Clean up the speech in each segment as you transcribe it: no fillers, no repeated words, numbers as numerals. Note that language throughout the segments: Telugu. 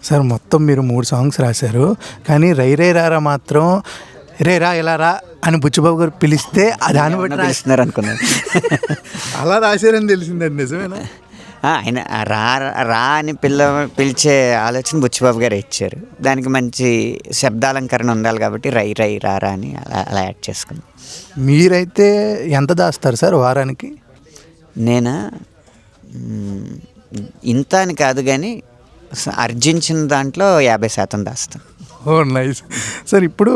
సార్ మొత్తం మీరు 3 సాంగ్స్ రాశారు, కానీ రై రే రారా మాత్రం రే రా ఇలా రా అని బుచ్చిబాబు గారు పిలిస్తే దాన్ని బట్టి పిలుస్తున్నారు అనుకున్నాను. అలా రాశారని తెలిసిందండి, నిజమేనా? ఆయన రా రా అని పిలిచే ఆలోచన బుచ్చిబాబు గారు ఇచ్చారు. దానికి మంచి శబ్దాలంకరణ ఉండాలి కాబట్టి రై రై రారా అని అలా యాడ్ చేసుకున్నాం. మీరైతే ఎంత దాస్తారు సార్ వారానికి? నేనా ఇంత అని కాదు కానీ అర్జించిన దాంట్లో 50% దాస్తాను. ఓ నైస్ సార్. ఇప్పుడు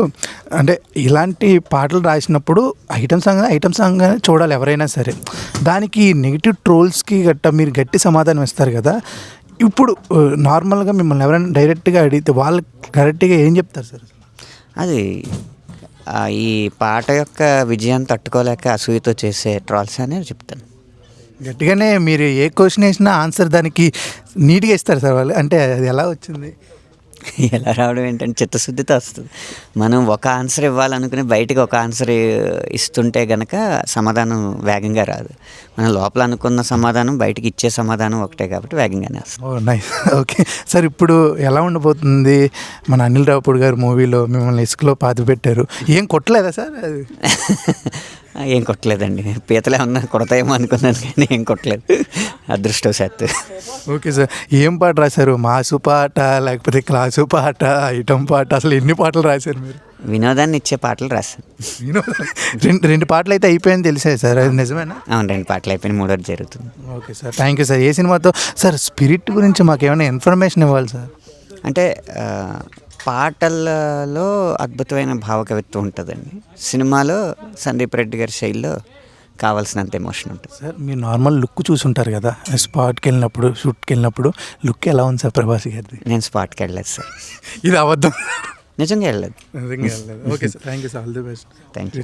అంటే ఇలాంటి పాటలు రాసినప్పుడు ఐటమ్ సాంగ్ చూడాలి ఎవరైనా సరే. దానికి నెగిటివ్ ట్రోల్స్కి మీరు గట్టి సమాధానం ఇస్తారు కదా. ఇప్పుడు నార్మల్గా మిమ్మల్ని ఎవరైనా డైరెక్ట్గా అడిగితే వాళ్ళు డైరెక్ట్గా ఏం చెప్తారు సార్? అది ఈ పాట యొక్క విజయం తట్టుకోలేక అసూయతో చేసే ట్రోల్స్ అనే చెప్తాను. గట్టిగానే మీరు ఏ క్వశ్చన్ వేసినా ఆన్సర్ దానికి నీట్గా ఇస్తారు సార్ వాళ్ళు. అంటే అది ఎలా వచ్చింది? ఎలా రావడం ఏంటంటే చిత్తశుద్ధితో వస్తుంది. మనం ఒక ఆన్సర్ ఇవ్వాలనుకుని బయటకు ఒక ఆన్సర్ ఇస్తుంటే గనక సమాధానం వేగంగా రాదు. మనం లోపల అనుకున్న సమాధానం బయటకి ఇచ్చే సమాధానం ఒకటే కాబట్టి వేగంగానే వస్తుంది. ఓ నైస్. ఓకే సార్, ఇప్పుడు ఎలా ఉండబోతుంది? మన అనిల్ రావుపూడి గారు మూవీలో మిమ్మల్ని ఇసుకలో పాతి పెట్టారు, ఏం కొట్టలేదా సార్? అది ఏం కొట్టలేదండి. పీతలు ఏమన్నా కొడతాయేమో అనుకున్నాను కానీ ఏం కొట్టలేదు, అదృష్టవశాత్తు. ఓకే సార్, ఏం పాట రాశారు? మాసు పాట లేకపోతే క్లాసు పాట, ఐటమ్ పాట, అసలు ఎన్ని పాటలు రాశారు మీరు? వినోదాన్ని ఇచ్చే పాటలు రాశాను. రెండు పాటలు అయితే అయిపోయాయని తెలిసాయి సార్, అది నిజమేనా? అవును, 2 పాటలు అయిపోయిన 3వది జరుగుతుంది. Okay sir, thank you sir. ఏ సినిమాతో సార్? స్పిరిట్ గురించి మాకు ఏమైనా ఇన్ఫర్మేషన్ ఇవ్వాలి సార్. అంటే పాటలలో అద్భుతమైన భావకవిత్వం ఉంటుందండి. సినిమాలో సందీప్ రెడ్డి గారి శైలిలో కావాల్సినంత ఎమోషన్ ఉంటుంది. సార్ మీరు నార్మల్ లుక్ చూసుంటారు కదా, స్పాట్కి వెళ్ళినప్పుడు, షూట్కి వెళ్ళినప్పుడు లుక్ ఎలా ఉంది సార్ ప్రభాస్ గారిది? నేను స్పాట్కి వెళ్ళలేదు సార్. ఇది అబద్ధం. నిజంగా వెళ్ళలేదు. నిజంగా వెళ్ళలేదు. Okay sir, thank you sir. All the best. Thank you.